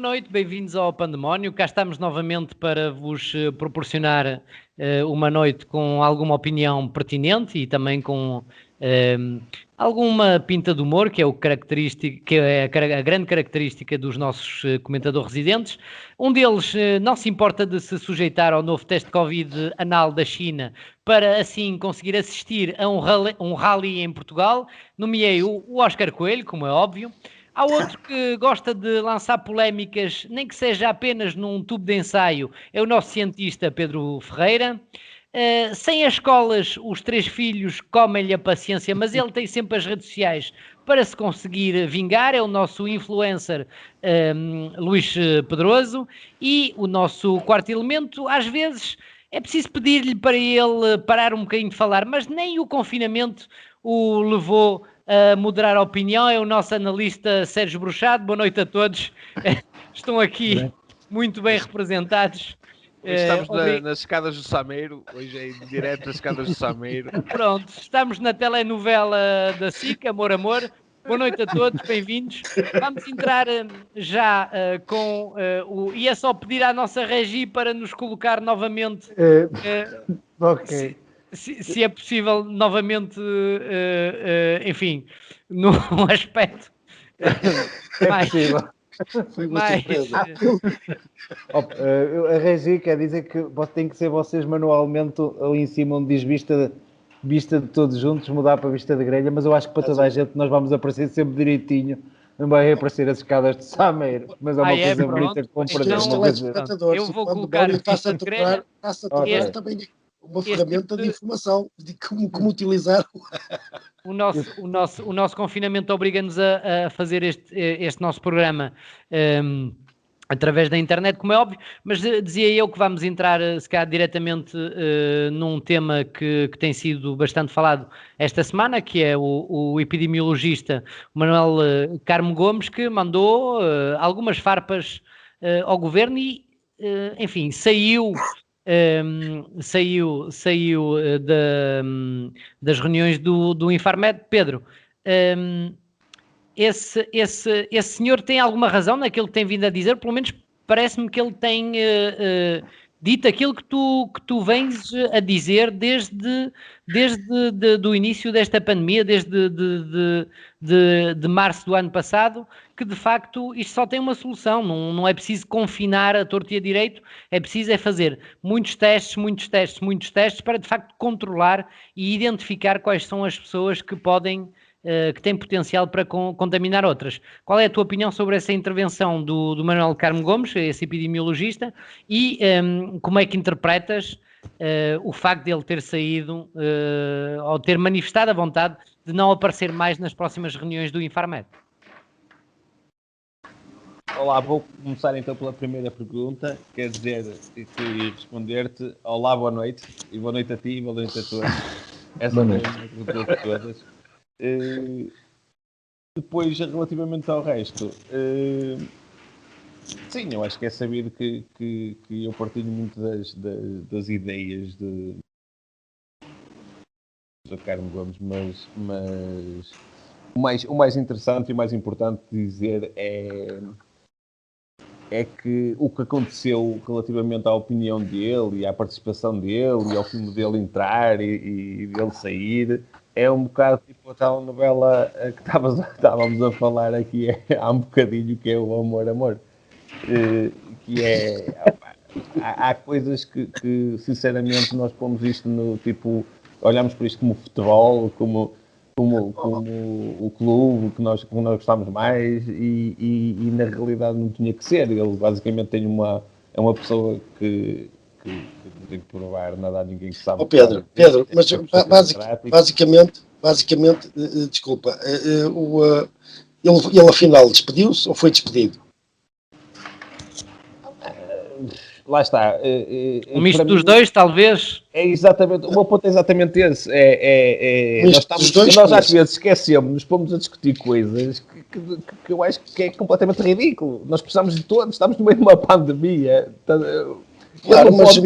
Boa noite, bem-vindos ao Pandemónio. Cá estamos novamente para vos proporcionar uma noite com alguma opinião pertinente e também com alguma pinta de humor, que é, que é a grande característica dos nossos comentadores residentes. Um deles não se importa de se sujeitar ao novo teste de Covid anal da China para assim conseguir assistir a um rally em Portugal. Nomeei o Óscar Coelho, como é óbvio. Há outro que gosta de lançar polémicas, nem que seja apenas num tubo de ensaio, é o nosso cientista Pedro Ferreira. Sem as escolas, os 3 filhos comem-lhe a paciência, mas ele tem sempre as redes sociais para se conseguir vingar. É o nosso influencer Luís Pedroso. E o nosso quarto elemento, às vezes é preciso pedir-lhe para ele parar um bocadinho de falar, mas nem o confinamento o levou a moderar a opinião. É o nosso analista Sérgio Bruxado. Boa noite a todos. Estão aqui muito bem representados. Hoje estamos nas escadas do Sameiro, hoje é em direto das escadas do Sameiro. Pronto, estamos na telenovela da SIC, Amor, Amor. Boa noite a todos, bem-vindos. Vamos entrar já com o... E é só pedir à nossa regi para nos colocar novamente... Ok. Se é possível, novamente, enfim, num aspecto mais... possível. A regi quer dizer que tem que ser vocês manualmente ali em cima onde diz vista de todos juntos, mudar para vista de grelha, mas eu acho que para toda a gente nós vamos aparecer sempre direitinho, não vai aparecer as escadas de Sameiro, mas é uma coisa bonita que prazer. Eu vou colocar faça tocar também uma ferramenta de informação de como utilizar. O nosso confinamento obriga-nos a fazer este nosso programa através da internet, como é óbvio, mas dizia eu que vamos entrar, se calhar, diretamente num tema que tem sido bastante falado esta semana, que é o epidemiologista Manuel Carmo Gomes, que mandou algumas farpas ao governo e, enfim, saiu das reuniões do Infarmed. Pedro, esse senhor tem alguma razão naquilo que tem vindo a dizer? Pelo menos parece-me que ele tem dito aquilo que tu vens a dizer desde do início desta pandemia, desde de março do ano passado, que de facto isto só tem uma solução, não é preciso confinar a torto e a direito, é preciso fazer muitos testes para de facto controlar e identificar quais são as pessoas que que têm potencial para contaminar outras. Qual é a tua opinião sobre essa intervenção do Manuel Carmo Gomes, esse epidemiologista, e como é que interpretas o facto de ele ter saído ou ter manifestado a vontade de não aparecer mais nas próximas reuniões do Infarmed? Olá, vou começar então pela primeira pergunta, quer dizer, e responder-te: olá, boa noite, e boa noite a ti, e boa noite a todos. Essa é a pergunta de todas. Depois, relativamente ao resto, sim, eu acho que é sabido que eu partilho muito das ideias do Carmo Gomes, mas o mais interessante e o mais importante de dizer é que o que aconteceu relativamente à opinião dele e à participação dele e ao filme dele entrar e dele sair é um bocado tipo a tal novela que estávamos a falar aqui há um bocadinho, que é o Amor, Amor. Que é... Há coisas que sinceramente nós pomos isto no tipo... Olhamos para isto como futebol, como o clube que nós gostamos mais e na realidade não tinha que ser. Ele basicamente é uma pessoa que não tem que provar nada a ninguém que sabe. Pedro, mas basicamente, desculpa, ele afinal despediu-se ou foi despedido? Lá está. Um misto dos dois, talvez. É exatamente, o meu ponto é exatamente esse. Nós às vezes esquecemos, nos pomos a discutir coisas que eu acho que é completamente ridículo. Nós precisamos de todos, estamos no meio de uma pandemia. Claro, mas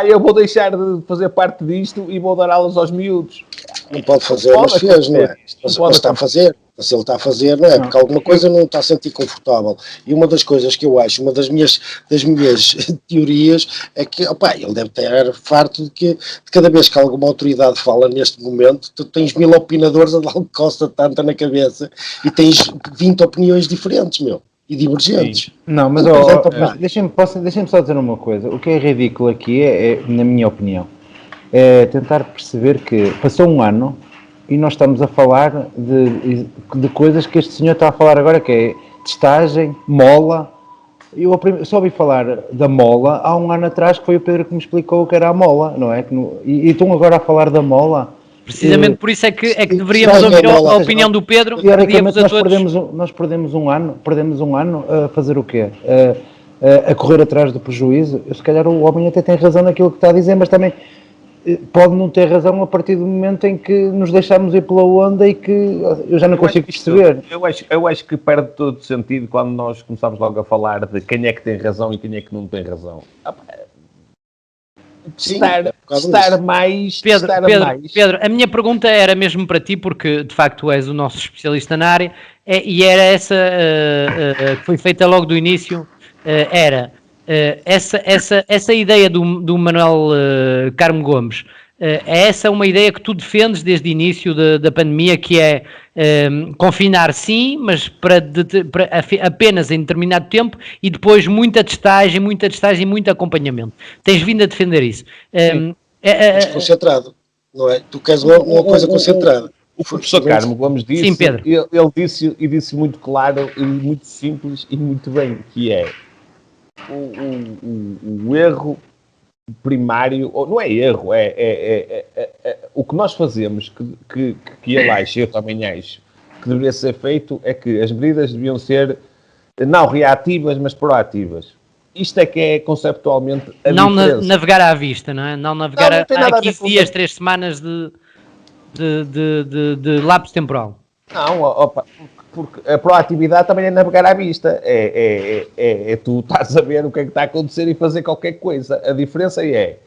eu vou deixar de fazer parte disto e vou dar aulas aos miúdos. Não pode fazer, mas fez, não é? Mas está a fazer. Se ele está a fazer, não é? Porque alguma coisa não está a sentir confortável. E uma das coisas que eu acho, uma das minhas teorias, é que ele deve estar farto de que de cada vez que alguma autoridade fala neste momento, tu tens 1000 opinadores a dar costa tanta na cabeça e tens 20 opiniões diferentes, e divergentes. Sim. Não, mas deixem-me só dizer uma coisa. O que é ridículo aqui na minha opinião, é tentar perceber que passou um ano e nós estamos a falar de coisas que este senhor está a falar agora, que é testagem, mola. Eu só ouvi falar da mola há um ano atrás, que foi o Pedro que me explicou o que era a mola, não é? E estão agora a falar da mola. Precisamente por isso é que deveríamos ouvir a opinião do Pedro. Teoricamente nós perdemos um ano a fazer o quê? A correr atrás do prejuízo. Se calhar o homem até tem razão naquilo que está a dizer, mas também pode não ter razão a partir do momento em que nos deixamos ir pela onda e que eu já não consigo perceber. Eu acho que perde todo o sentido quando nós começamos logo a falar de quem é que tem razão e quem é que não tem razão. Testar mais. Pedro, a minha pergunta era mesmo para ti, porque de facto tu és o nosso especialista na área, e era essa que foi feita logo do início, essa ideia do Manuel Carmo Gomes. É essa uma ideia que tu defendes desde o início da pandemia, que é confinar sim, mas para apenas em determinado tempo, e depois muita testagem, muito acompanhamento. Tens vindo a defender isso. Mas concentrado, não é? Tu queres uma coisa concentrada. O professor Carmo Gomes disse, sim, Pedro. Ele disse muito claro e muito simples e muito bem, que é o erro primário, ou não é erro, o que nós fazemos, que ele acha, eu também acho, que deveria ser feito, é que as medidas deviam ser não reativas, mas proativas. Isto é que é conceptualmente a não diferença. Não navegar à vista, não é? Não navegar a 15 dias, 3 semamanas de lapso temporal. Não, porque a proatividade também é navegar à vista. Tu estás a ver o que é que está a acontecer e fazer qualquer coisa. A diferença é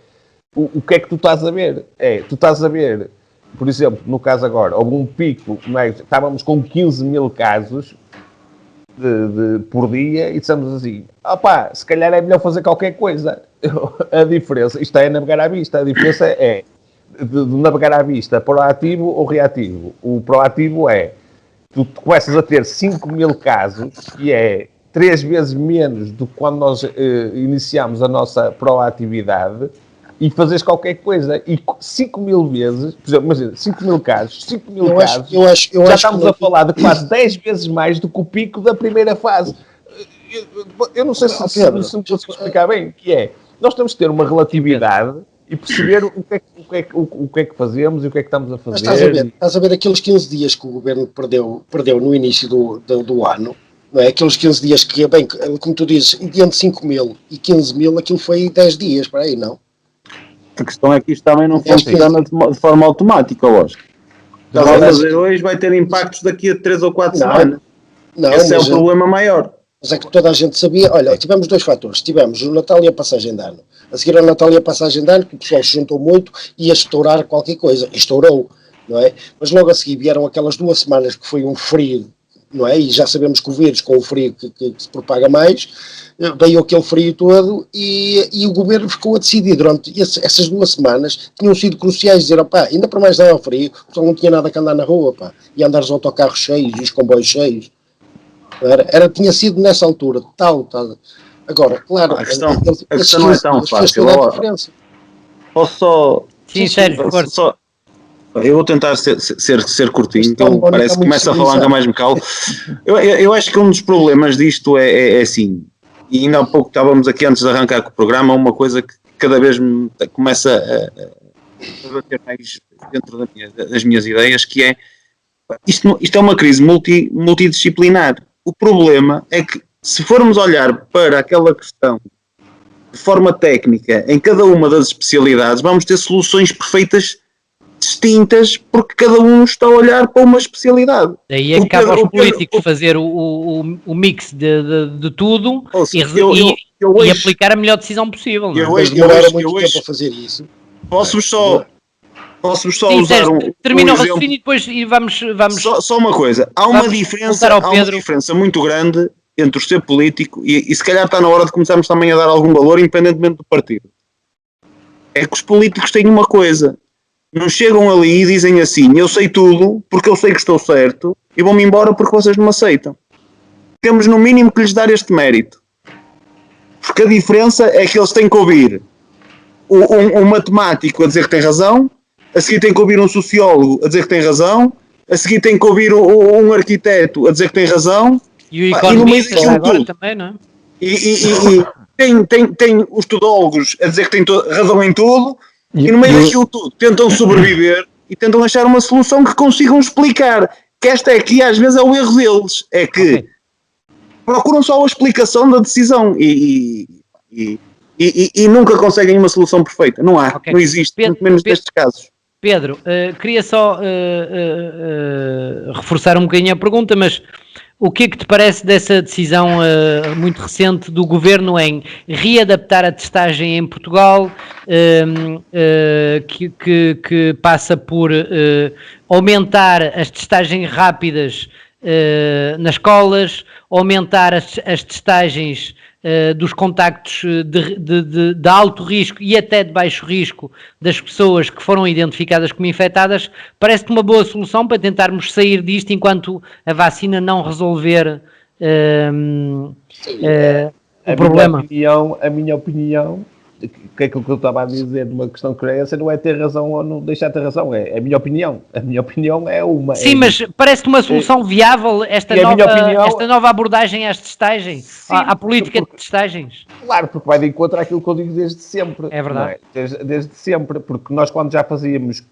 o que é que tu estás a ver. Tu estás a ver, por exemplo, no caso agora, houve um pico, estávamos com 15 mil casos por dia e dissemos assim, se calhar é melhor fazer qualquer coisa. A diferença, isto é navegar à vista, a diferença é de navegar à vista, proativo ou reativo. O proativo é tu começas a ter 5 mil casos, que é 3 vezes menos do que quando nós iniciamos a nossa proatividade, e fazes qualquer coisa. E 5 mil vezes, por exemplo, imagina, 5 mil casos, já estamos a falar de quase 10 vezes mais do que o pico da primeira fase. Eu não sei se me consigo explicar bem, que é, nós temos que ter uma relatividade e perceber o que é que fazemos e o que é que estamos a fazer. Mas estás a ver aqueles 15 dias que o governo perdeu no início do ano, não é? Aqueles 15 dias que, bem, como tu dizes, entre 5 mil e 15 mil, aquilo foi 10 dias, para aí, não? A questão é que isto também não funciona de forma automática, lógico. Então, vai fazer hoje, vai ter impactos daqui a 3 ou 4 semanas. Esse é o problema maior. Mas é que toda a gente sabia, olha, tivemos 2 fatores, tivemos o Natal e a passagem de ano. A seguir ao Natal e a passagem de ano, que o pessoal se juntou muito e ia estourar qualquer coisa, estourou, não é? Mas logo a seguir vieram aquelas 2 semanas que foi um frio, não é? E já sabemos que o vírus com o frio que se propaga mais, veio aquele frio todo e o governo ficou a decidir durante essas 2 semanas, tinham sido cruciais, dizer, ainda para mais dava frio, o pessoal não tinha nada que andar na rua, e andar os autocarros cheios e os comboios cheios. Tinha sido nessa altura, tal. Agora, claro, a questão não é tão fácil. Posso só... Sim, sério, eu vou tentar ser curtinho, então parece que começa a falar mais me calo. Eu acho que um dos problemas disto é assim, e ainda há pouco estávamos aqui antes de arrancar com o programa, uma coisa que cada vez me começa a bater mais dentro das minhas ideias, que é, isto é uma crise multidisciplinar. O problema é que, se formos olhar para aquela questão de forma técnica, em cada uma das especialidades, vamos ter soluções perfeitas distintas, porque cada um está a olhar para uma especialidade. Daí é que cabe aos políticos fazer o mix de tudo e aplicar a melhor decisão possível. Eu era muito tempo a fazer isso. Posso-vos só Posso só Sim, usar termina o exemplo. raciocínio e depois vamos... Só uma coisa, há uma diferença muito grande entre o ser político e se calhar está na hora de começarmos também a dar algum valor, independentemente do partido. É que os políticos têm uma coisa, não chegam ali e dizem assim, eu sei tudo porque eu sei que estou certo e vou-me embora porque vocês não me aceitam. Temos no mínimo que lhes dar este mérito. Porque a diferença é que eles têm que ouvir um matemático a dizer que tem razão, a seguir tem que ouvir um sociólogo a dizer que tem razão, a seguir tem que ouvir um arquiteto a dizer que tem razão, e o economista já agora também, não é? E tem os tudólogos a dizer que tem razão em tudo, e no meio daquilo tudo tentam sobreviver e tentam achar uma solução que consigam explicar. Que esta aqui às vezes é o erro deles, é que procuram só a explicação da decisão e nunca conseguem uma solução perfeita. Não há, não existe, muito menos nestes casos. Pedro, queria só reforçar um bocadinho a pergunta, mas o que é que te parece dessa decisão muito recente do Governo em readaptar a testagem em Portugal, que passa por aumentar as testagens rápidas nas escolas, aumentar as testagens dos contactos de alto risco e até de baixo risco das pessoas que foram identificadas como infectadas? Parece-te uma boa solução para tentarmos sair disto enquanto a vacina não resolver o problema? A minha opinião, que é aquilo que eu estava a dizer numa questão de crença, não é ter razão ou não deixar de ter razão, é a minha opinião. A minha opinião é uma... Sim, mas parece-te uma solução viável esta nova abordagem às testagens, sim, à política de testagens? Claro, porque vai de encontro àquilo que eu digo desde sempre. É verdade. Desde sempre, porque nós quando já fazíamos...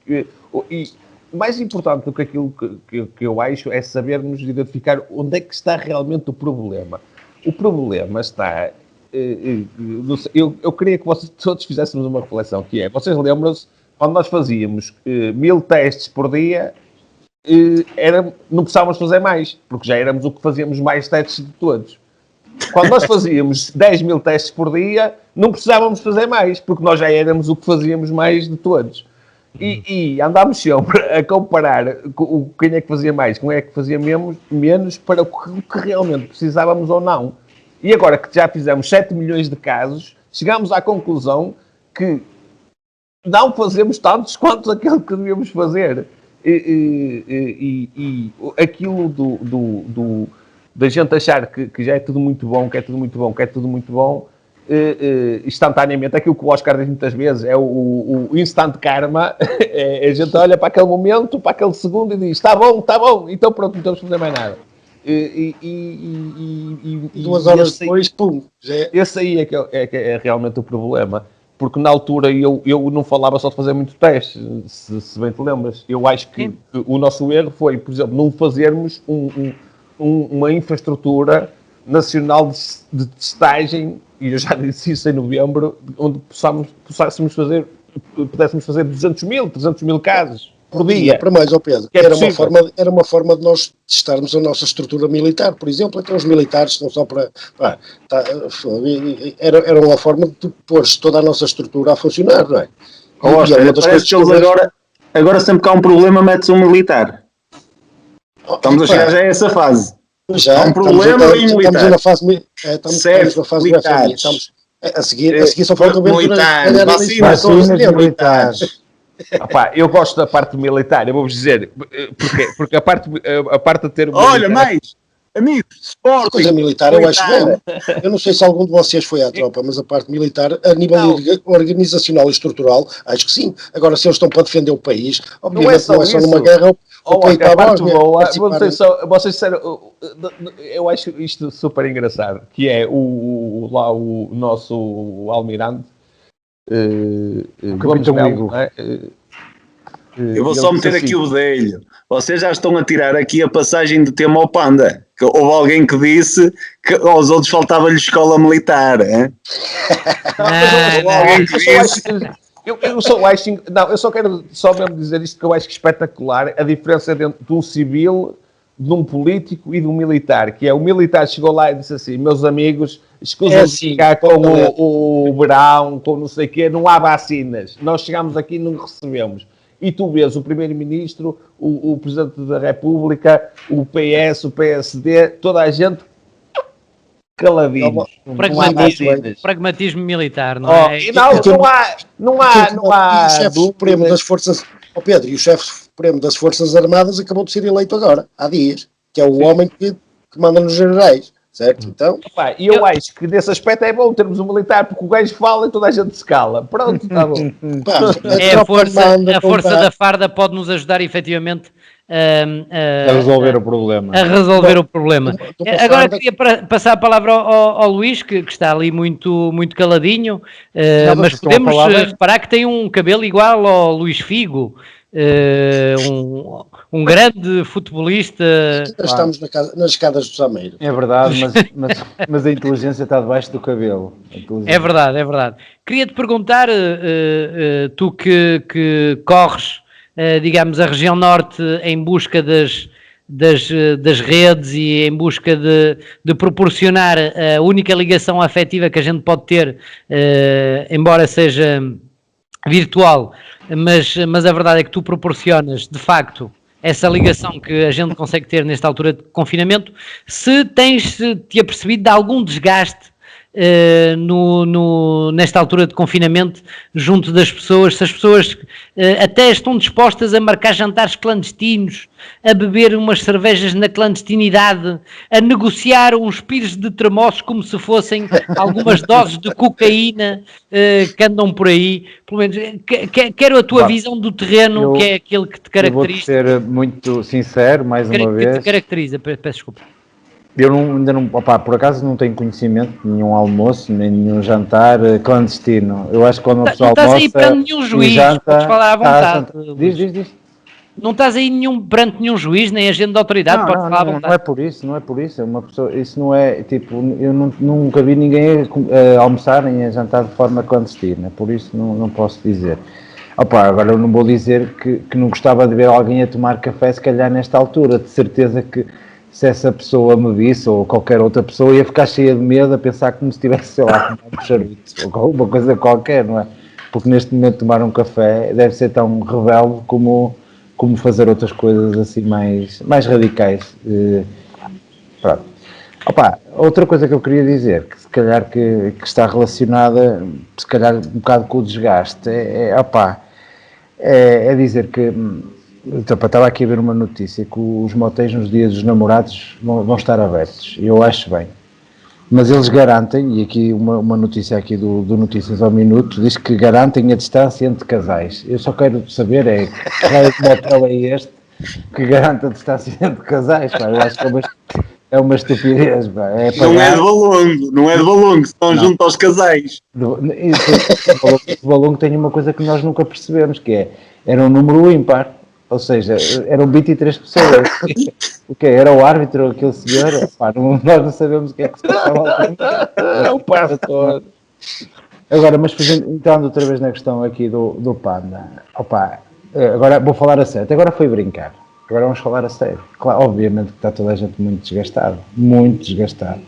E mais importante do que aquilo que eu acho é sabermos identificar onde é que está realmente o problema. O problema está... Eu queria que vocês todos fizéssemos uma reflexão, que é, vocês lembram-se, quando nós fazíamos 1000 testes por dia, não precisávamos fazer mais, porque já éramos o que fazíamos mais testes de todos. Quando nós fazíamos 10.000 testes por dia, não precisávamos fazer mais, porque nós já éramos o que fazíamos mais de todos. E andámos sempre a comparar quem é que fazia mais, quem é que fazia menos para o que realmente precisávamos ou não. E agora que já fizemos 7 milhões de casos, chegámos à conclusão que não fazemos tantos quanto aquilo que devíamos fazer. E aquilo da gente achar que já é tudo muito bom, que é tudo muito bom, que é tudo muito bom, instantaneamente, aquilo que o Oscar diz muitas vezes, é o instant karma, a gente olha para aquele momento, para aquele segundo e diz, está bom, então pronto, não temos que fazer mais nada. E 2 horas depois, pum. Esse aí é que é realmente o problema. Porque na altura eu não falava só de fazer muito teste, se bem te lembras. Eu acho que o nosso erro foi, por exemplo, não fazermos uma infraestrutura nacional de testagem, e eu já disse isso em novembro, onde pudéssemos fazer 200 mil casos por dia. Para mais, Pedro. Era uma forma de nós testarmos a nossa estrutura militar, por exemplo. Então os militares estão só para... Era uma forma de pôr toda a nossa estrutura a funcionar, não é? Parece que eles agora sempre que há um problema metes um militar. Estamos a chegar já a essa fase. Já, há um problema em militar. Estamos na fase... Estamos na fase militares. A seguir só falta o militares. Vacinas militares. Opa, eu gosto da parte militar, eu vou-vos dizer, porque a parte de ter... Olha, mais, amigos, a coisa militar eu acho bem. Eu não sei se algum de vocês foi à tropa, mas a parte militar, a nível organizacional e estrutural, acho que sim. Agora, se eles estão para defender o país, obviamente não é só numa guerra, o país está a Bósnia. Vocês disseram, eu acho isto super engraçado, que é o nosso almirante, eu vou só meter aqui o bedelho. Vocês já estão a tirar aqui a passagem de tema ao Panda. Que houve alguém que disse que aos outros faltava-lhe escola militar. Eu só quero mesmo dizer isto, que eu acho que é espetacular a diferença de um civil, de um político e de um militar, que é o militar chegou lá e disse assim, meus amigos, escusam-se de ficar com o verão, com não sei o quê, não há vacinas, nós chegamos aqui e não recebemos. e tu vês o Primeiro-Ministro, o Presidente da República, o PS, o PSD, toda a gente caladinho. Pragmatismo militar, não é? E não há o chefe supremo das Forças... Pedro, e o chefe supremo das Forças Armadas acabou de ser eleito agora, há dias, que é o homem que manda nos generais. Certo? Então, e eu acho que nesse aspecto é bom termos um militar, porque o gajo fala e toda a gente se cala. Pronto, está bom. A força da farda pode nos ajudar efetivamente a resolver o problema. Agora queria passar a palavra ao Luís, que está ali muito, muito caladinho, mas podemos reparar que tem um cabelo igual ao Luís Figo. Um grande futebolista. Estamos nas escadas do Sameiro. É verdade, mas a inteligência está debaixo do cabelo. É verdade. Queria-te perguntar, tu que corres, digamos, a região norte em busca das redes e em busca de proporcionar a única ligação afetiva que a gente pode ter, embora seja virtual, mas a verdade é que tu proporcionas, de facto, essa ligação que a gente consegue ter nesta altura de confinamento. Se tens-te apercebido de algum desgaste nesta altura de confinamento junto das pessoas, se as pessoas até estão dispostas a marcar jantares clandestinos, a beber umas cervejas na clandestinidade, a negociar uns pires de termossos como se fossem algumas doses de cocaína que andam por aí. Pelo menos quero a tua visão do terreno, que é aquele que te caracteriza. Eu vou ser muito sincero, mais uma vez. Que te caracteriza, peço desculpa. Eu ainda não, por acaso não tenho conhecimento de nenhum almoço, nem nenhum jantar clandestino. Eu acho que quando uma pessoa almoça... Não estás aí perante nenhum juiz, podes falar à vontade. Diz. Não estás aí perante nenhum juiz, nem agente de autoridade, podes falar à vontade. Não é por isso. É uma pessoa, isso não é, tipo, eu nunca vi ninguém a almoçar nem a jantar de forma clandestina, por isso não posso dizer. Agora eu não vou dizer que não gostava de ver alguém a tomar café, se calhar nesta altura, de certeza que se essa pessoa me visse, ou qualquer outra pessoa, ia ficar cheia de medo a pensar como se estivesse, sei lá, um charuto, ou alguma coisa qualquer, não é? Porque neste momento tomar um café deve ser tão rebelde como fazer outras coisas assim mais radicais. Pronto. Outra coisa que eu queria dizer, que se calhar que está relacionada, se calhar um bocado com o desgaste, é dizer que... Estava aqui a ver uma notícia que os motéis nos dias dos namorados vão estar abertos. Eu acho bem. Mas eles garantem, e aqui uma notícia aqui do Notícias ao Minuto, diz que garantem a distância entre casais. Eu só quero saber que raio de motel é este que garante a distância entre casais. Eu acho que é uma estupidez. Não é de balongo, estão junto aos casais. O balongo tem uma coisa que nós nunca percebemos, que era um número ímpar. Ou seja, eram 23 pessoas. O que era o árbitro, aquele senhor? Nós não sabemos o que é que se passava. É o pastor. Agora, mas entrando outra vez na questão aqui do Panda. Agora vou falar a sério. Agora foi brincar. Agora vamos falar a sério. Claro, obviamente que está toda a gente muito desgastado. Muito desgastado.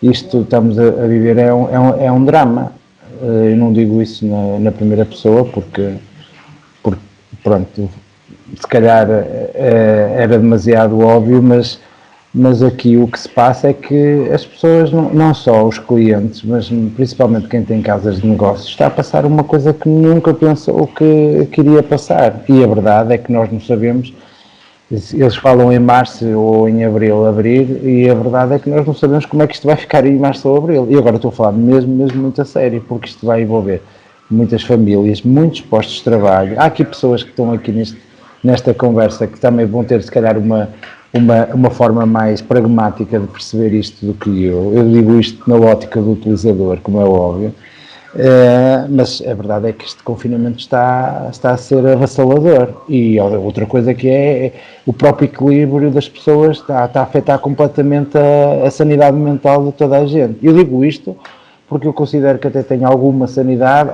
Isto estamos a viver é um drama. Eu não digo isso na primeira pessoa porque pronto... Se calhar era demasiado óbvio, mas aqui o que se passa é que as pessoas, não só os clientes, mas principalmente quem tem casas de negócios, está a passar uma coisa que nunca pensou que iria passar. E a verdade é que nós não sabemos, eles falam em março ou em abril abrir, e a verdade é que nós não sabemos como é que isto vai ficar em março ou abril. E agora estou a falar mesmo muito a sério, porque isto vai envolver muitas famílias, muitos postos de trabalho. Há aqui pessoas que estão aqui nesta conversa que também vão ter, se calhar, uma forma mais pragmática de perceber isto do que eu. Eu digo isto na ótica do utilizador, como é óbvio, mas a verdade é que este confinamento está a ser avassalador. E outra coisa que é o próprio equilíbrio das pessoas está a afetar completamente a sanidade mental de toda a gente. Eu digo isto porque eu considero que até tem alguma sanidade,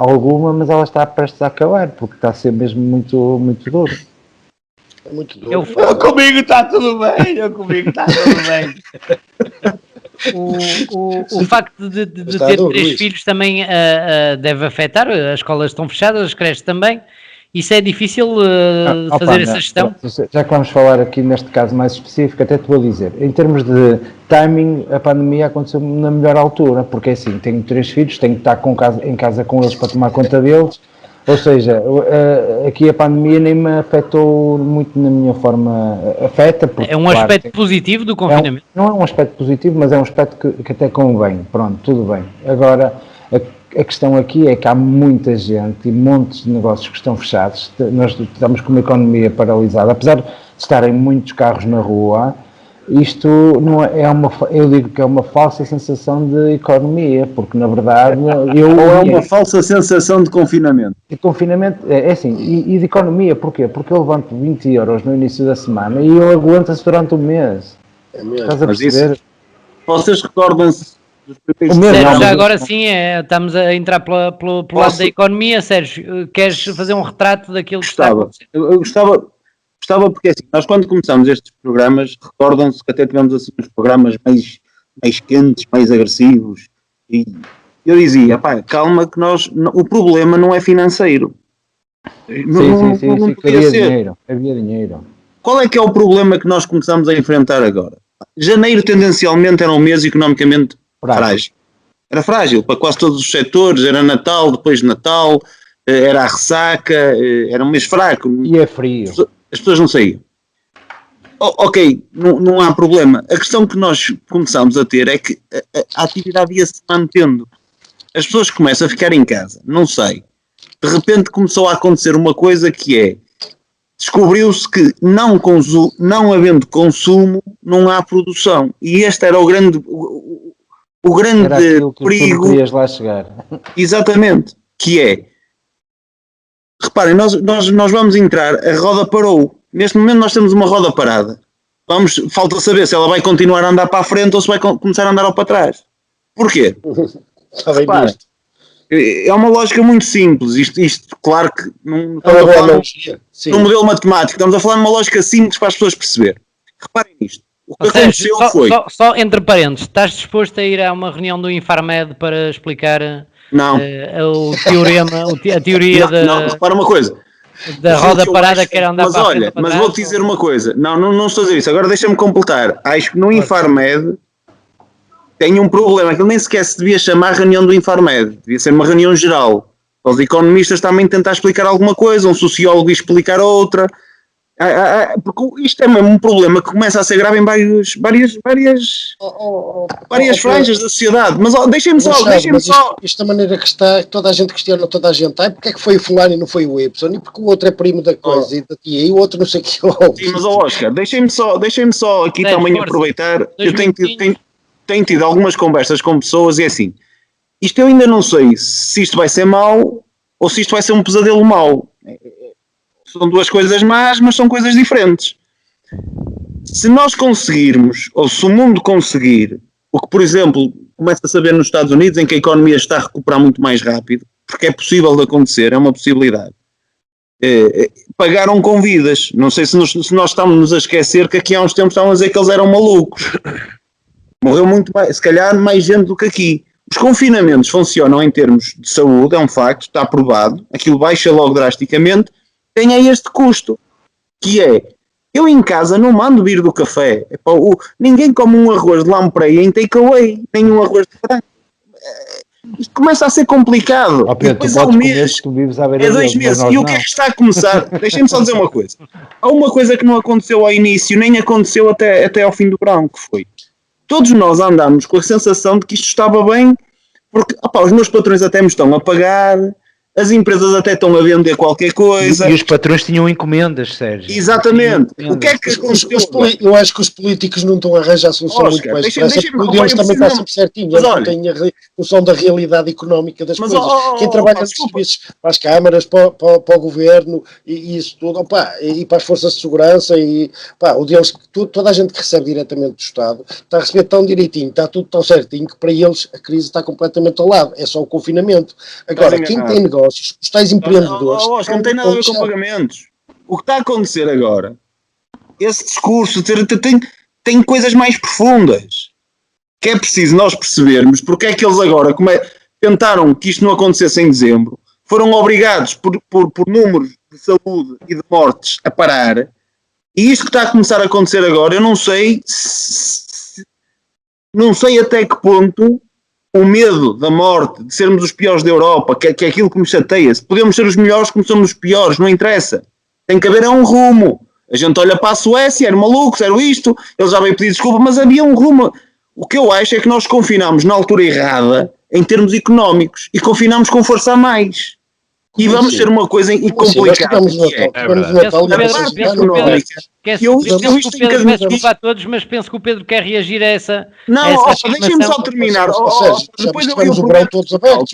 mas ela está prestes a acabar, porque está a ser mesmo muito, muito duro. É muito duro. Comigo está tudo bem, O facto de ter 3 filhos também deve afetar. As escolas estão fechadas, as creches também, Isso é difícil fazer essa gestão? Já que vamos falar aqui neste caso mais específico, até te vou dizer, em termos de timing, a pandemia aconteceu na melhor altura, porque assim, tenho 3 filhos, tenho que estar em casa com eles para tomar conta deles, ou seja, aqui a pandemia nem me afetou muito na minha forma, afeta. Porque, é um aspecto positivo do confinamento? Não é um aspecto positivo, mas é um aspecto que até convém, pronto, tudo bem. Agora, a questão aqui é que há muita gente e montes de negócios que estão fechados, nós estamos com uma economia paralisada, apesar de estarem muitos carros na rua, isto não é eu digo que é uma falsa sensação de economia, porque na verdade... Ou é uma falsa sensação de confinamento? De confinamento, é assim, e de economia, porquê? Porque eu levanto 20 euros no início da semana e eu aguento-se durante um mês. É mesmo. Estás a perceber? Isso, vocês recordam-se... Sérgio, já agora sim, estamos a entrar pelo lado da economia. Sérgio, queres fazer um retrato daquilo que está a acontecer? Eu gostava porque assim, nós quando começamos estes programas, recordam-se que até tivemos assim uns programas mais quentes, mais agressivos, e eu dizia, pá, calma que o problema não é financeiro. Sim, havia dinheiro. Qual é que é o problema que nós começamos a enfrentar agora? Janeiro tendencialmente era um mês economicamente frágil. Era frágil para quase todos os setores, era Natal, depois de Natal, era a ressaca, era um mês fraco. E é frio. As pessoas não saíam. Ok, não há problema. A questão que nós começamos a ter é que a atividade ia-se mantendo. As pessoas começam a ficar em casa, não sei. De repente começou a acontecer uma coisa que é, descobriu-se que não havendo consumo, não há produção. E este era o grande era perigo. Que querias lá chegar. Exatamente. Que é, reparem, nós vamos entrar, a roda parou. Neste momento nós temos uma roda parada. Falta saber se ela vai continuar a andar para a frente ou se vai começar a andar para trás. Porquê? Está bem visto. É uma lógica muito simples. Isto claro que não estamos a falar num modelo matemático, estamos a falar numa lógica simples para as pessoas perceber. Reparem nisto. O que aconteceu foi... Só entre parênteses, estás disposto a ir a uma reunião do Infarmed para explicar o teorema, a teoria Não, repara uma coisa. Da roda parada que era andar para a frente, mas vou-te dizer uma coisa. Não estou a dizer isso. Agora deixa-me completar. Acho que no Infarmed tem um problema. Aquilo nem sequer se devia chamar reunião do Infarmed. Devia ser uma reunião geral. Os economistas também tentar explicar alguma coisa, um sociólogo explicar outra. Porque isto é mesmo um problema que começa a ser grave em várias franjas da sociedade. Mas deixem-me só. Isto da maneira que está, toda a gente questiona toda a gente. Porque é que foi o fulano e não foi o Y? E porque o outro é primo da coisa e da tia e o outro não sei o que. Sim, mas Oscar, deixem-me só aqui também aproveitar. Eu tenho tido algumas conversas com pessoas e é assim, isto eu ainda não sei se isto vai ser mau ou se isto vai ser um pesadelo mau. São duas coisas más, mas são coisas diferentes. Se nós conseguirmos, ou se o mundo conseguir, o que, por exemplo, começa-se a ver nos Estados Unidos, em que a economia está a recuperar muito mais rápido, porque é possível de acontecer, é uma possibilidade. Pagaram com vidas. Não sei se nós estamos a esquecer que aqui há uns tempos estavam a dizer que eles eram malucos. Morreu muito mais, se calhar mais gente do que aqui. Os confinamentos funcionam em termos de saúde, é um facto, está aprovado. Aquilo baixa logo drasticamente. Tem aí este custo, que é, eu em casa não mando vir do café. Ninguém come um arroz de lampreia em takeaway, nem um arroz de frango. Isto começa a ser complicado. Depois há um mês, é 2 meses. E o que é que está a começar? Deixem-me só dizer uma coisa. Há uma coisa que não aconteceu ao início, nem aconteceu até ao fim do verão, que foi. Todos nós andamos com a sensação de que isto estava bem, porque os meus patrões até me estão a pagar, as empresas até estão a vender qualquer coisa. E os patrões tinham encomendas, Sérgio. Exatamente. O que é que aconteceu? Eu acho que os políticos não estão a arranjar solução muito mais depressa, porque eles também está sempre certinho. Eles não têm a noção da realidade económica das coisas. Quem trabalha nos serviços, para as câmaras, para o governo e isso tudo, e para as forças de segurança, o deles, toda a gente que recebe diretamente do Estado está a receber tão direitinho, está tudo tão certinho, que para eles a crise está completamente ao lado. É só o confinamento. Agora, quem tem negócio, os tais empreendedores... Não tem nada a ver com pagamentos. O que está a acontecer agora, esse discurso tem coisas mais profundas, que é preciso nós percebermos porque é que eles agora tentaram que isto não acontecesse em dezembro, foram obrigados por números de saúde e de mortes a parar, e isto que está a começar a acontecer agora, eu não sei até que ponto o medo da morte, de sermos os piores da Europa, que é aquilo que me chateia. Se podemos ser os melhores como somos os piores, não interessa. Tem que haver um rumo. A gente olha para a Suécia, era maluco, era isto, eles já veio pedir desculpa, mas havia um rumo. O que eu acho é que nós confinámos na altura errada, em termos económicos, e confinámos com força a mais. E vamos ter uma coisa complicada. Peço desculpa a todos, mas penso que o Pedro quer reagir a essa. Não, deixem-me só terminar. Depois tivemos o verão todos abertos.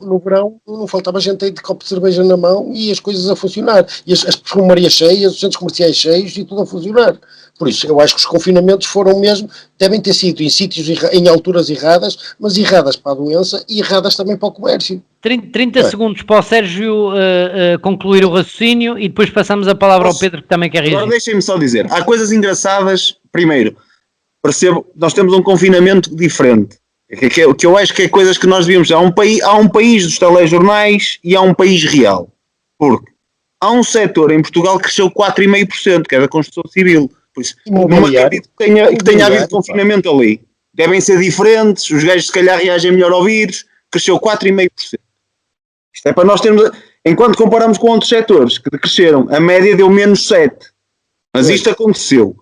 No verão não faltava gente aí de copo de cerveja na mão e as coisas a funcionar. E as perfumarias cheias, os centros comerciais cheios e tudo a funcionar. Por isso, eu acho que os confinamentos foram mesmo, devem ter sido em sítios, em alturas erradas, mas erradas para a doença e erradas também para o comércio. 30 segundos para o Sérgio concluir o raciocínio e depois passamos a palavra ao Pedro, que também quer reagir. Agora deixem-me só dizer, há coisas engraçadas. Primeiro, percebo, nós temos um confinamento diferente, que eu acho que é coisas que nós devíamos... Há um país dos telejornais e há um país real. Porque há um setor em Portugal que cresceu 4,5%, que é da construção civil. Por isso, não acredito que tenha havido confinamento ali. Devem ser diferentes, os gajos se calhar reagem melhor ao vírus, cresceu 4,5%. Isto é para nós termos... Enquanto comparamos com outros setores que cresceram, a média deu menos 7%. Mas isto aconteceu.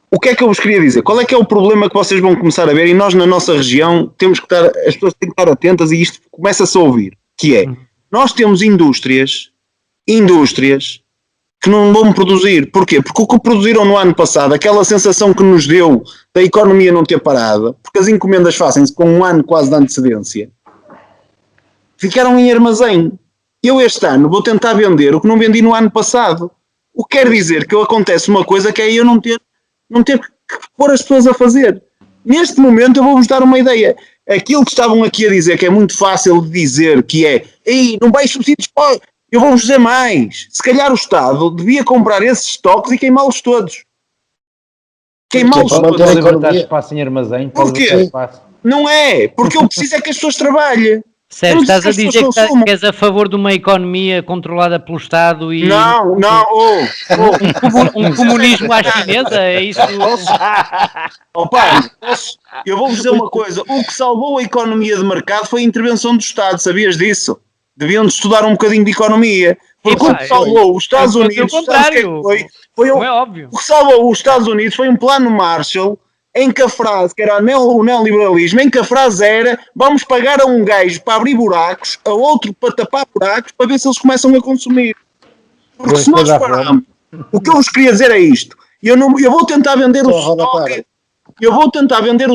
O que é que eu vos queria dizer? Qual é que é o problema que vocês vão começar a ver? E nós na nossa região temos que estar... As pessoas têm que estar atentas e isto começa-se a ouvir. Que é, nós temos indústrias que não vão produzir. Porquê? Porque o que produziram no ano passado, aquela sensação que nos deu da economia não ter parado, porque as encomendas fazem-se com um ano quase de antecedência, ficaram em armazém. Eu este ano vou tentar vender o que não vendi no ano passado. O que quer dizer que acontece uma coisa que é eu não ter que pôr as pessoas a fazer. Neste momento eu vou-vos dar uma ideia. Aquilo que estavam aqui a dizer, que é muito fácil de dizer, que é, não vais subsídios, eu vou-vos dizer mais. Se calhar o Estado devia comprar esses estoques e queimá-los todos. Queimá-los todos. Pode libertar espaço em armazém. Porquê? Não é. Porque eu preciso é que as pessoas trabalhem. Sérgio, estás a dizer que és a favor de uma economia controlada pelo Estado e... Não. Um comunismo à chinesa, é isso? Eu vou-vos dizer uma coisa. O que salvou a economia de mercado foi a intervenção do Estado. Sabias disso? Deviam estudar um bocadinho de economia. Porque o que salvou os Estados Unidos... Não é óbvio. O que salvou os Estados Unidos foi um plano Marshall em que a frase, que era o neoliberalismo, em que a frase era: vamos pagar a um gajo para abrir buracos, a outro para tapar buracos, para ver se eles começam a consumir. Porque se nós pararmos, o que eu vos queria dizer é isto: eu vou tentar vender o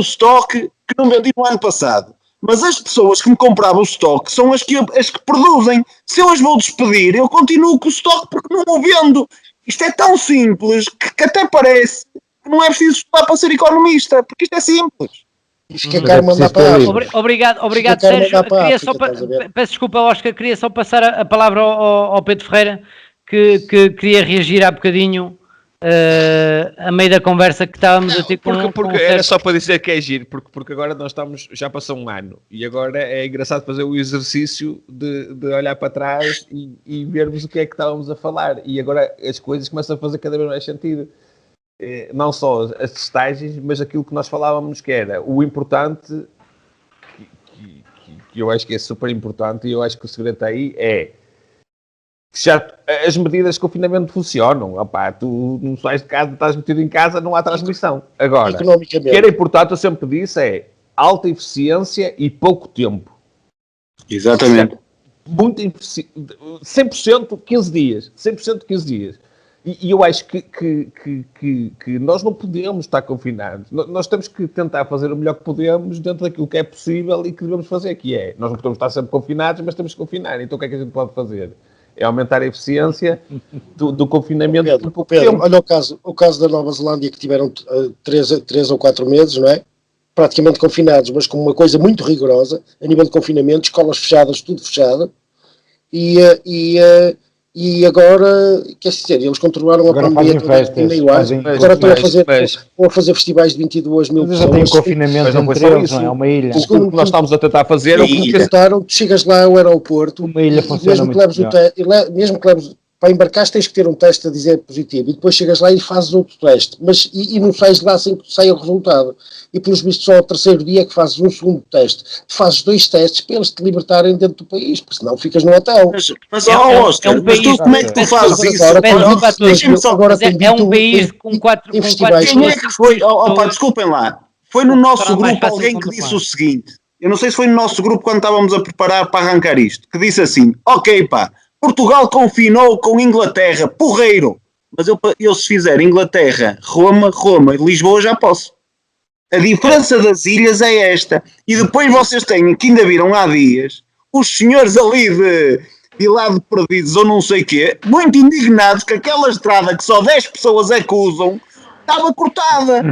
estoque, que não vendi no ano passado, mas as pessoas que me compravam o estoque são as que produzem. Se eu as vou despedir, eu continuo com o estoque porque não o vendo. Isto é tão simples que até parece... Não é preciso estudar para ser economista, porque isto é simples. Isto que a Carmen manda para Obrigado, Sérgio. Peço desculpa, Oscar, queria só passar a palavra ao Pedro Ferreira, que queria reagir há bocadinho a meio da conversa que estávamos a ter com... Porque era só para dizer que é giro, porque agora nós já passou um ano, e agora é engraçado fazer o exercício de olhar para trás e vermos o que é que estávamos a falar, e agora as coisas começam a fazer cada vez mais sentido. Não só as testagens, mas aquilo que nós falávamos, que era o importante, que eu acho que é super importante, e eu acho que o segredo aí é que já as medidas de confinamento funcionam. Opá, tu não sais de casa, estás metido em casa, não há transmissão. Agora, o que era importante, eu sempre disse, é alta eficiência e pouco tempo. Exatamente. Muito 100% 15 dias. 100% 15 dias. E eu acho que nós não podemos estar confinados. Nós temos que tentar fazer o melhor que podemos dentro daquilo que é possível e que devemos fazer, que é, nós não podemos estar sempre confinados, mas temos que confinar. Então o que é que a gente pode fazer? É aumentar a eficiência do confinamento. Pedro, olha o caso da Nova Zelândia, que tiveram 3 ou 4 meses, não é? Praticamente confinados, mas com uma coisa muito rigorosa, a nível de confinamento, escolas fechadas, tudo fechado, e e agora, quer dizer, eles controlaram Agora a pandemia fazem festas, agora estão a fazer festivais de 22 mil Mas já tem pessoas. confinamento Mas não foi entre só eles, isso. não é? Uma ilha. O que nós estamos a tentar fazer é o que Contaram, tu chegas lá ao aeroporto Uma ilha e funciona mesmo que muito leves mesmo que leves para embarcar tens que ter um teste a dizer positivo e depois chegas lá e fazes outro teste, mas e não sais de lá sem que saia o resultado. E pelos vistos só ao terceiro dia é que fazes um segundo teste. Tu fazes 2 testes para eles te libertarem dentro do país, porque senão ficas no hotel. Mas Oscar, mas tu como é que tu fazes isso? Deixa-me só, agora é um país com 4 festivais. quem é que foi? Desculpem lá. Foi no nosso grupo alguém que disse o seguinte. Eu não sei se foi no nosso grupo quando estávamos a preparar para arrancar isto, que disse assim: ok, pá, Portugal confinou com Inglaterra, porreiro. Mas eu se fizer Inglaterra, Roma, Lisboa já posso. A diferença das ilhas é esta. E depois vocês têm, que ainda viram há dias, os senhores ali de lá de Perdidos ou não sei o quê, muito indignados que aquela estrada que só 10 pessoas é que usam, estava cortada.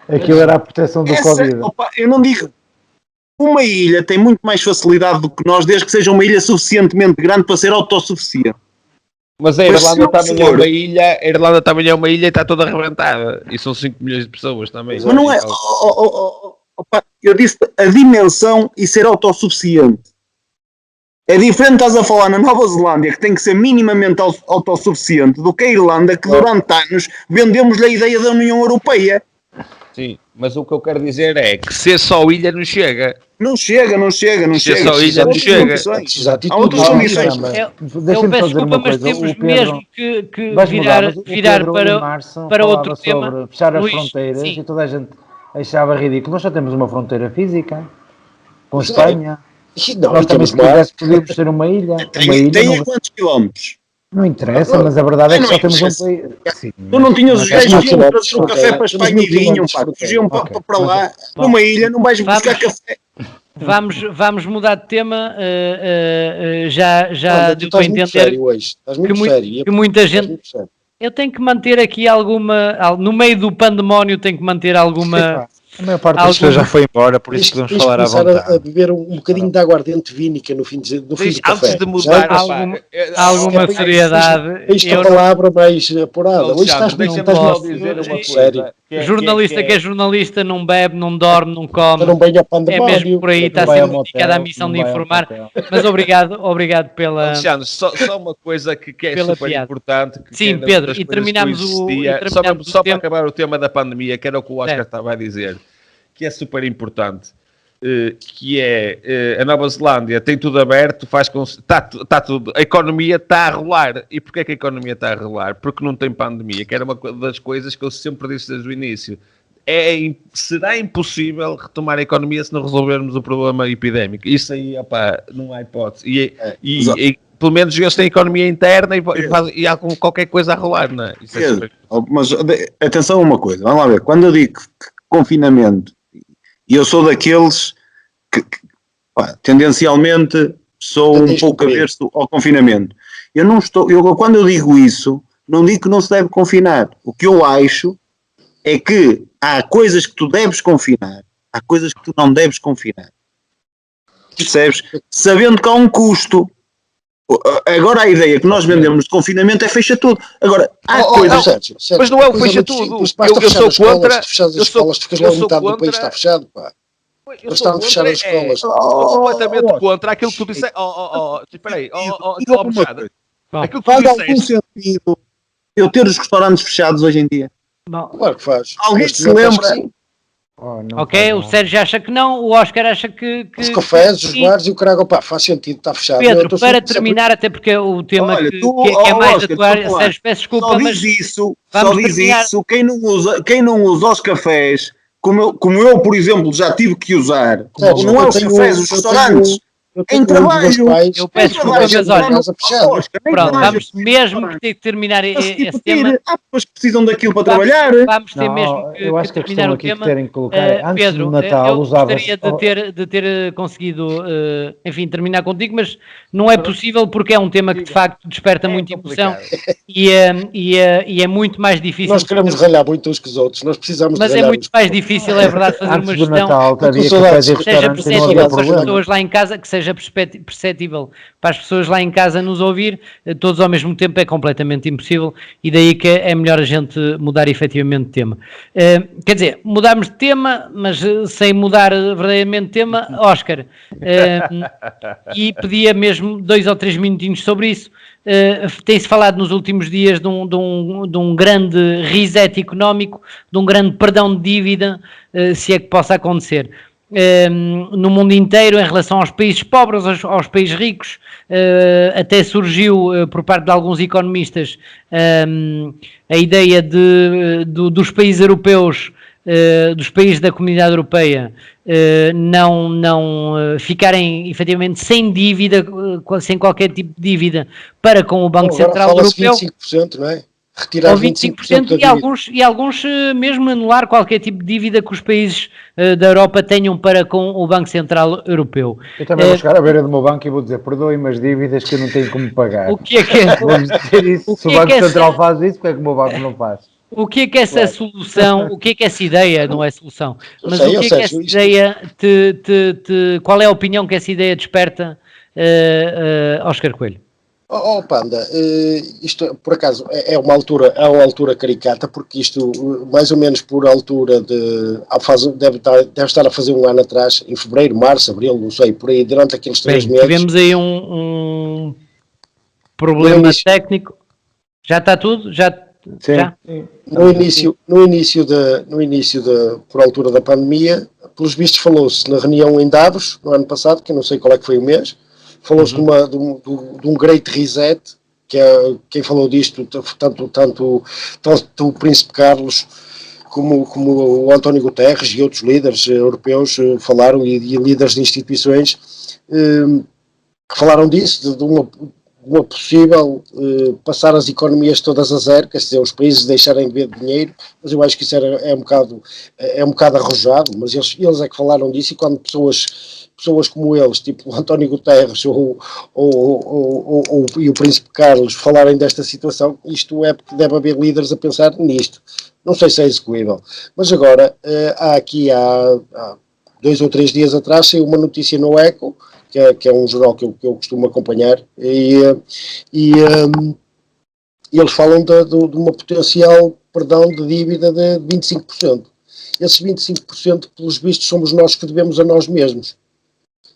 Aquilo era a proteção do Covid. Opa, eu não digo... Uma ilha tem muito mais facilidade do que nós, desde que seja uma ilha suficientemente grande para ser autossuficiente. Mas a Irlanda também é uma ilha e está toda arrebentada. E são 5 milhões de pessoas também. Mas não é... Opa, eu disse a dimensão e ser autossuficiente. É diferente, estás a falar na Nova Zelândia, que tem que ser minimamente autossuficiente, do que a Irlanda, que durante anos vendemos-lhe a ideia da União Europeia. Sim, mas o que eu quero dizer é que ser só ilha não chega. Não chega. Ser só ilha não chega. Há outras condições. Eu peço desculpa, mas temos mesmo que virar para outro tema. Sobre fechar as Luís, fronteiras sim. e toda a gente achava ridículo. Nós só temos uma fronteira física com Espanha. Nós também, se quiséssemos, podíamos ter uma ilha. Tem a quantos quilómetros? Não interessa, mas a verdade é que só temos um país. Sim, Tu não tinhas os gajos que iam trazer o café para a Temos Espanha e 1000 vinham, pá. quilómetros. Fugiam para lá. Numa ilha não vais buscar café. Vamos mudar de tema. Já Olha, tu deu para estás muito entender sério hoje. Estás muito sério. que muita Estás gente. muito sério. Eu tenho que manter aqui alguma. No meio do pandemónio, tenho que manter alguma. A maior parte das pessoas já foi embora, por isso podemos falar à começar vontade. a beber um bocadinho de aguardente vínica no fim do café. Antes de mudar, alguma seriedade. Isto é a palavra mais apurada. Hoje estás deixa-me só dizer uma coisa. sério. Jornalista que é jornalista, não bebe, não dorme, não come. Não venha a É pandemónio. mesmo por aí, está Vai ao sempre motel, dedicada à missão não de vai ao informar. motel. Mas obrigado pela. Alexandre, só uma coisa que é Pela super piada. importante. Sim, que é Pedro, das e coisas terminamos que o- existia. e terminamos Só o para tempo. acabar o tema da pandemia, que era o que o Oscar Certo. estava a dizer, que é super importante. Que é a Nova Zelândia tem tudo aberto, está tudo, a economia está a rolar. E porquê que a economia está a rolar? Porque não tem pandemia, que era uma das coisas que eu sempre disse desde o início. Será impossível retomar a economia se não resolvermos o problema epidémico. Isso aí, opá, não há hipótese. E pelo menos eles têm economia interna e há qualquer coisa a rolar, não é? Isso é super... Mas atenção a uma coisa, vamos lá ver. Quando eu digo confinamento, e eu sou daqueles que pá, tendencialmente sou um pouco averso ao confinamento. Quando eu digo isso, não digo que não se deve confinar. O que eu acho é que há coisas que tu deves confinar, há coisas que tu não deves confinar. Percebes? Sabendo que há um custo. Agora a ideia que nós vendemos de confinamento é fecha tudo. Agora, há coisas... Sérgio, Mas não é o fecha tudo. Eu sou contra... Se fechares as escolas, ficas logo metade do país está fechado, pá. Eles estão a fechar as escolas. Estou completamente contra aquilo que tu disseste. Espera aí. Aquilo que tu Faz algum disseste. sentido eu ter os restaurantes fechados hoje em dia? Bom, Claro que faz. Alguém Neste se momento, lembra? acho que sim. ok, o Sérgio acha que não, o Oscar acha que Os cafés, os sim. bares e o caralho, pá, faz sentido, está fechado. Eu Pedro, estou para sempre- terminar, até porque é o tema Olha, que é mais Oscar, atual, desculpa lá. Sérgio, peço desculpa, Só mas diz isso, vamos terminar. quem não usa os cafés, como eu, por exemplo, já tive que usar, Sérgio, não é eu os tenho- cafés, os eu restaurantes. eu tenho Em um dos meus trabalho. pais, Eu peço desculpa, trabalho mas na olha, casa fechada. pronto, vamos mesmo que ter que terminar esse tema. Há pessoas que precisam daquilo para Vamos- trabalhar. Vamos ter Não, mesmo que eu acho que a terminar questão o aqui que tema. terem que colocar é, antes Pedro, do Natal eu usava-se... gostaria de ter conseguido, enfim, terminar contigo, mas não é possível porque é um tema que de facto desperta muita emoção e é muito mais difícil. Nós queremos ralhar muito uns com os outros, nós precisamos Mas de é ralhar muito mais difícil, é verdade, fazer uma Antes do gestão Natal, Com havia saudades. cafés e que seja restaurantes e não perceptível havia para as problema. pessoas lá em casa, que seja seja perceptível para as pessoas lá em casa nos ouvir, todos ao mesmo tempo é completamente impossível, e daí que é melhor a gente mudar efetivamente de tema. Quer dizer, mudarmos de tema, mas sem mudar verdadeiramente de tema, Óscar, e pedia mesmo 2 ou 3 minutinhos sobre isso. Tem-se falado nos últimos dias de um grande reset económico, de um grande perdão de dívida, se é que possa acontecer. No mundo inteiro, em relação aos países pobres, aos países ricos, até surgiu por parte de alguns economistas a ideia dos países europeus, dos países da Comunidade Europeia, não ficarem efetivamente sem dívida, sem qualquer tipo de dívida para com o Banco Central Europeu. 25%, não é? Retirar 25% e alguns mesmo anular qualquer tipo de dívida que os países da Europa tenham para com o Banco Central Europeu. Eu também vou chegar à beira do meu banco e vou dizer, perdoem-me as dívidas que eu não tenho como pagar. O que é que é? Vou dizer isso. Se o Banco Central faz isso, porque é que o meu banco não faz? O que é que essa solução, o que é que essa ideia, não é solução, mas o que é que essa ideia qual é a opinião que essa ideia desperta, Óscar Coelho? Panda, isto por acaso é uma altura caricata, porque isto mais ou menos por altura deve estar a fazer um ano atrás, em fevereiro, março, abril, não sei, por aí, durante aqueles 3 meses. Tivemos aí um problema técnico, já está tudo? Já? No início por altura da pandemia, pelos vistos falou-se na reunião em Davos, no ano passado, que eu não sei qual é que foi o mês, falou-se de um Great Reset, que é quem falou disto, tanto o Príncipe Carlos como o António Guterres e outros líderes europeus falaram, e líderes de instituições que falaram disso, de uma possível passar as economias todas a zero, quer dizer, os países deixarem de ver dinheiro, mas eu acho que isso é um bocado arrojado, mas eles é que falaram disso, e quando pessoas como eles, tipo o António Guterres ou o Príncipe Carlos, falarem desta situação, isto é porque deve haver líderes a pensar nisto. Não sei se é execuível, mas agora há 2 ou 3 dias atrás saiu uma notícia no Eco, que é um jornal que eu costumo acompanhar, e eles falam de uma potencial perdão de dívida de 25%. Esses 25%, pelos vistos, somos nós que devemos a nós mesmos.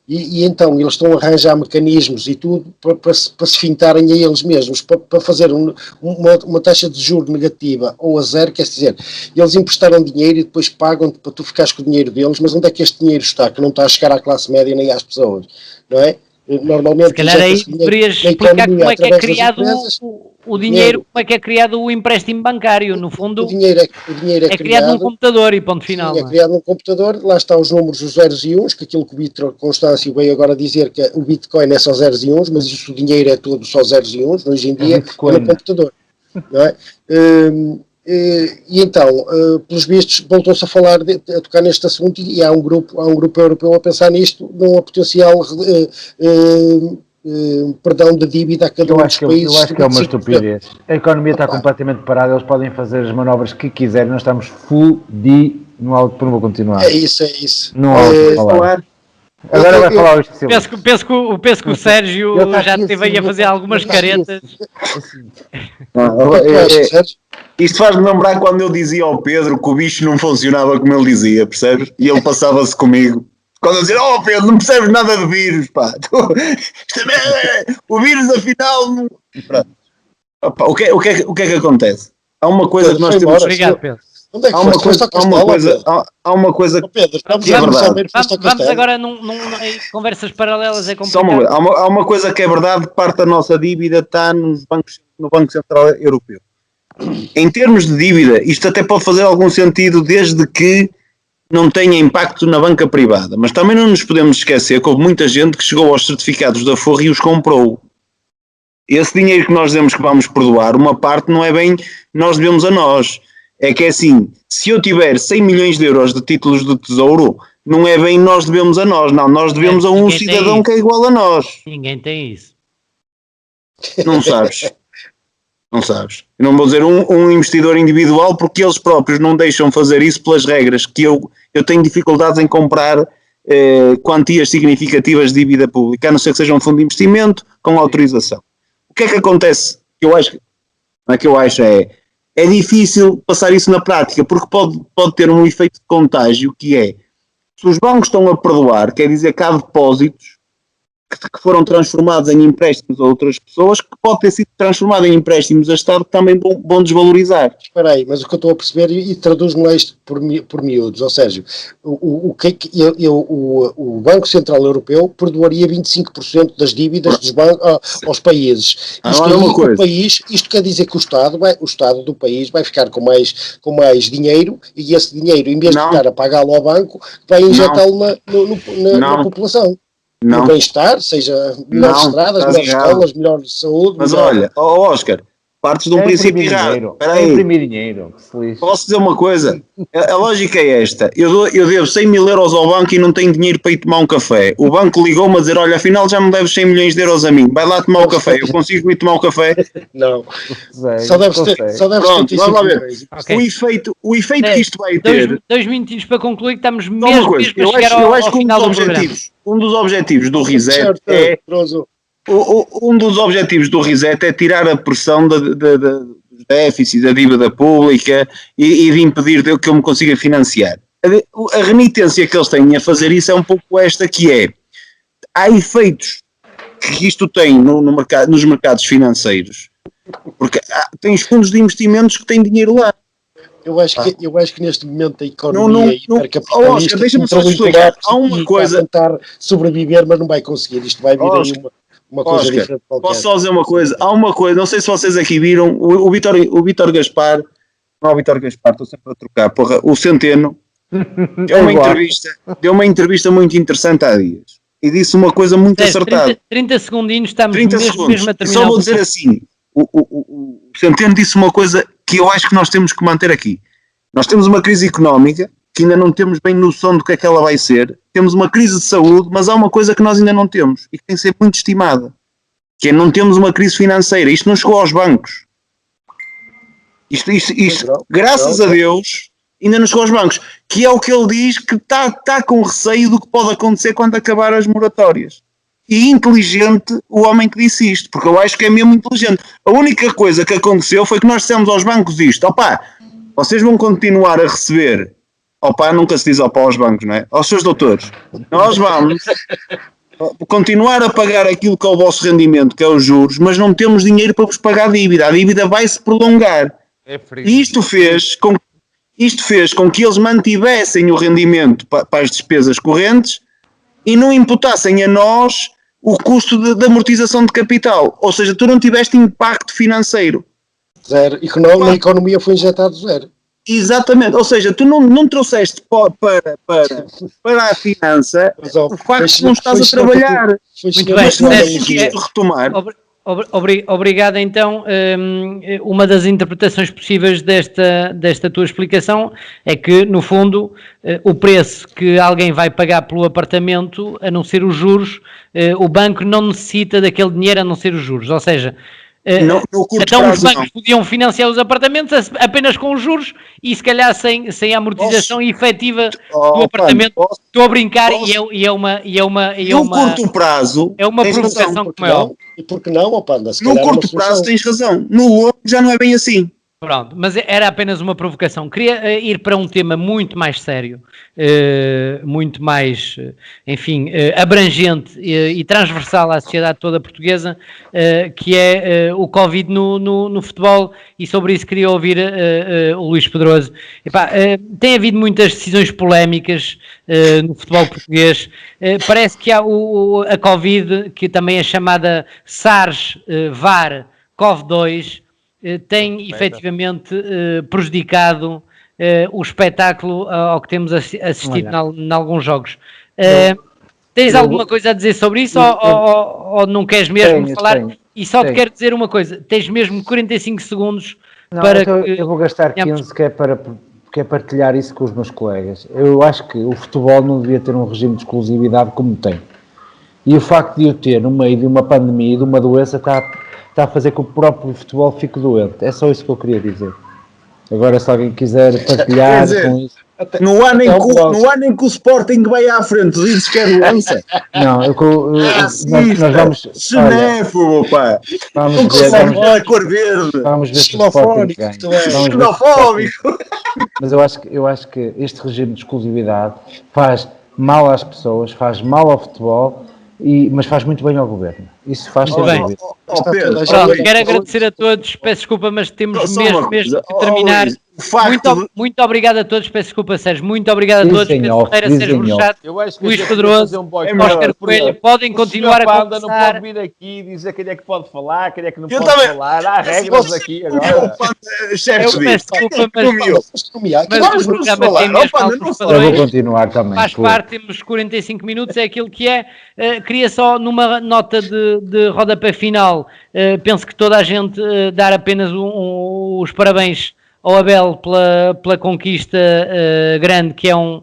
E então eles estão a arranjar mecanismos e tudo para se fintarem a eles mesmos, para fazer uma taxa de juros negativa ou a zero, quer dizer, eles emprestaram dinheiro e depois pagam-te para tu ficares com o dinheiro deles, mas onde é que este dinheiro está? Que não está a chegar à classe média nem às pessoas, não é? Normalmente, se calhar aí deverias explicar como é que é criado o dinheiro, como é que é criado o empréstimo bancário. No fundo, o dinheiro é criado num computador e ponto final. Sim, é criado num computador, lá estão os números, os zeros e uns, que aquilo que o Vítor Constâncio veio agora dizer que o Bitcoin é só zeros e uns, mas isso, o dinheiro é tudo só zeros e uns, hoje em dia é no computador. Não é? E então, pelos vistos, voltou-se a falar, a tocar neste assunto, e há um grupo europeu a pensar nisto, numa potencial perdão de dívida a cada um dos países. Eu acho que é uma estupidez. A economia está completamente parada, eles podem fazer as manobras que quiserem, nós estamos fudidos. Não vou continuar. É isso. Não há falar. Agora vai falar o especialista. Penso que o Sérgio já esteve aí a fazer algumas caretas. Isto faz-me lembrar quando eu dizia ao Pedro que o bicho não funcionava como ele dizia, percebes? E ele passava-se comigo. Quando eu dizia, Pedro, não percebes nada de vírus, pá. O vírus afinal não... Opa, o que é que acontece? Há uma coisa que nós temos... Obrigado, Pedro. Onde é que há uma coisa Pedro, que é verdade. Vamos agora em conversas paralelas, é complicado. Há uma coisa que é verdade, parte da nossa dívida está no Banco Central Europeu. Em termos de dívida, isto até pode fazer algum sentido desde que não tenha impacto na banca privada, mas também não nos podemos esquecer que houve muita gente que chegou aos certificados da Forra e os comprou. Esse dinheiro que nós dizemos que vamos perdoar, uma parte não é bem nós devemos a nós. É que é assim, se eu tiver 100 milhões de euros de títulos de tesouro, não é bem nós devemos a nós, não, nós devemos a um cidadão que é igual a nós. Ninguém tem isso. Não sabes. Não sabes. Eu não vou dizer um investidor individual, porque eles próprios não deixam fazer isso pelas regras, que eu tenho dificuldades em comprar quantias significativas de dívida pública, a não ser que seja um fundo de investimento com autorização. O que é que acontece? É difícil passar isso na prática, porque pode ter um efeito de contágio, que é, se os bancos estão a perdoar, quer dizer que há depósitos que foram transformados em empréstimos a outras pessoas, que pode ter sido transformado em empréstimos a Estado, que também vão desvalorizar. Espera aí, mas o que eu estou a perceber, e traduz-me isto por miúdos, ou seja, o Banco Central Europeu perdoaria 25% das dívidas dos bancos aos países. Isto quer dizer que o Estado do país vai ficar com mais dinheiro, e esse dinheiro, em vez de ficar a pagá-lo ao banco, vai injetá-lo na população. No bem-estar, seja melhores estradas, melhores escolas, melhor saúde. Mas olha, Oscar, partes de um princípio errado. Imprimir dinheiro. Posso dizer uma coisa? A lógica é esta. Eu devo 100 mil euros ao banco e não tenho dinheiro para ir tomar um café. O banco ligou-me a dizer, olha, afinal já me deves 100 milhões de euros a mim. Vai lá tomar um café. Eu consigo ir tomar um café? Não. Só deves ter. Pronto, vamos lá ver. Okay. O efeito que isto vai ter... Dois minutinhos para concluir, que estamos mesmo a chegar ao final do programa. Um dos objetivos do Reset é tirar a pressão dos déficits, da dívida pública e de impedir que eu me consiga financiar. A renitência que eles têm a fazer isso é um pouco esta, que é, há efeitos que isto tem nos mercados financeiros, porque tens fundos de investimentos que têm dinheiro lá. Eu acho que neste momento a economia hipercapitalista deixa-me só explicar. Há uma coisa... tentar sobreviver, mas não vai conseguir. Isto vai vir aí uma coisa diferente. Posso só dizer uma coisa? Há uma coisa, não sei se vocês aqui viram, o Vítor Gaspar, não é o Vítor Gaspar, estou sempre a trocar, o Centeno, deu uma entrevista muito interessante há dias. E disse uma coisa muito acertada. 30 segundinhos, estamos mesmo a terminar. Só vou dizer assim, o Centeno disse uma coisa que eu acho que nós temos que manter aqui. Nós temos uma crise económica, que ainda não temos bem noção do que é que ela vai ser. Temos uma crise de saúde, mas há uma coisa que nós ainda não temos, e que tem que ser muito estimada, que é, não temos uma crise financeira. Isto não chegou aos bancos. Isto graças a Deus, ainda não chegou aos bancos. Que é o que ele diz, que está com receio do que pode acontecer quando acabar as moratórias. E inteligente o homem que disse isto, porque eu acho que é mesmo inteligente. A única coisa que aconteceu foi que nós dissemos aos bancos isto: opá, vocês vão continuar a receber, opá, nunca se diz opá aos bancos, não é? Aos seus doutores, nós vamos continuar a pagar aquilo que é o vosso rendimento, que é os juros, mas não temos dinheiro para vos pagar a dívida vai se prolongar. E isto fez com que eles mantivessem o rendimento para as despesas correntes e não imputassem a nós o custo de amortização de capital. Ou seja, tu não tiveste impacto financeiro. Zero. Na economia foi injetado zero. Exatamente. Ou seja, tu não trouxeste para a finança o facto de não estás a trabalhar. Muito bem. Mas não conseguiste retomar. Obrigado, então. Uma das interpretações possíveis desta tua explicação é que, no fundo, o preço que alguém vai pagar pelo apartamento, a não ser os juros, o banco não necessita daquele dinheiro a não ser os juros. Ou seja, então os bancos podiam financiar os apartamentos apenas com os juros e se calhar sem a amortização efetiva do apartamento. Estou a brincar e é uma curto prazo é uma provocação como é. E por que não, Panda? No curto prazo tens razão, no longo já não é bem assim. Pronto, mas era apenas uma provocação. Queria ir para um tema muito mais sério, muito mais, enfim, abrangente e transversal à sociedade toda portuguesa, que é o Covid no futebol, e sobre isso queria ouvir o Luís Pedroso. Tem havido muitas decisões polémicas no futebol português. Parece que há a Covid, que também é chamada SARS-VAR CoV-2, tem efetivamente prejudicado o espetáculo ao que temos assistido em alguns jogos. Tens alguma coisa a dizer sobre isso ou não queres mesmo falar? Tenho. E só te quero dizer uma coisa: tens mesmo 45 segundos para eu vou gastar 15, que é partilhar isso com os meus colegas. Eu acho que o futebol não devia ter um regime de exclusividade como tem. E o facto de o ter no meio de uma pandemia e de uma doença está a fazer com que o próprio futebol fique doente. É só isso que eu queria dizer. Agora, se alguém quiser partilhar Quer dizer, com isso. Não há nem Até que, o blog. não há nem que o Sporting vai à frente, dizes que é doença. Não, nós vamos. Olha, Xenéfobo, pá. vamos Não ver, consegue vamos, ver a cor verde. vamos ver se o Sporting Xenofónico ganha. que tu és. Vamos ver se o Sporting- Xenofóbico. Mas eu acho que este regime de exclusividade faz mal às pessoas, faz mal ao futebol, mas faz muito bem ao governo. Isso faz sem Muito bem. dúvida. Oh, Pedro, Pronto, Luís, quero agradecer a todos, peço desculpa, mas temos só mesmo uma coisa. que terminar. Luís, o facto de- Muito obrigado a todos, peço desculpa, Sérgio, muito obrigado a Dizem todos, Pedro off, Ferreira, dizem Sérgio Bruxato, Eu acho que Luís a gente Pedroso, fazer um boicote. melhor. Oscar Coelho, podem O continuar senhor a Panda não conversar. pode vir aqui e dizer quem é que pode falar, quem é que não Eu pode também- falar. Há regras aqui agora. Chefe Eu peço desculpa, mas Vamos o programa falar. tem mesmo Opa, alguns não Eu padrões. vou continuar também. Faz parte, temos 45 minutos, é aquilo que é. Queria só, numa nota de rodapé final, penso que toda a gente dar apenas os parabéns ao Abel pela conquista grande, que é um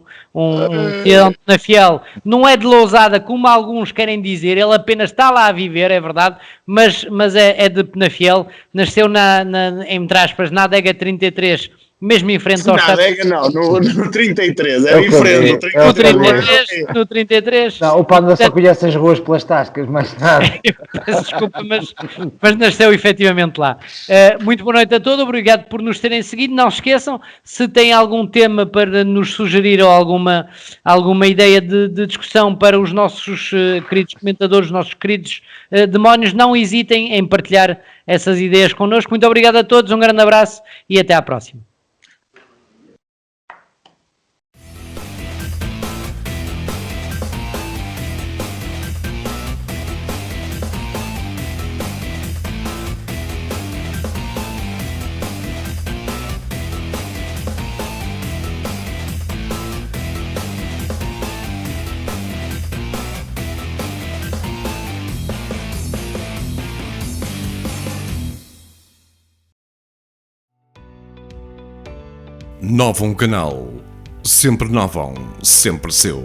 cidadão de Penafiel. Não é de Lousada, como alguns querem dizer, ele apenas está lá a viver, é verdade, mas é de Penafiel. Nasceu entre aspas, na adega 33, mesmo em frente ao Na estádio. adega não, no 33, é É o que eu diferente. digo, é o que eu digo. No 33. Não, o Panda só conhece as ruas pelas tascas, mais nada. Peço desculpa, mas nasceu efetivamente lá. Muito boa noite a todos, obrigado por nos terem seguido. Não se esqueçam, se têm algum tema para nos sugerir ou alguma ideia de discussão para os nossos queridos comentadores, os nossos queridos demónios, não hesitem em partilhar essas ideias connosco. Muito obrigado a todos, um grande abraço e até à próxima. Novum Canal. Sempre novão, sempre seu.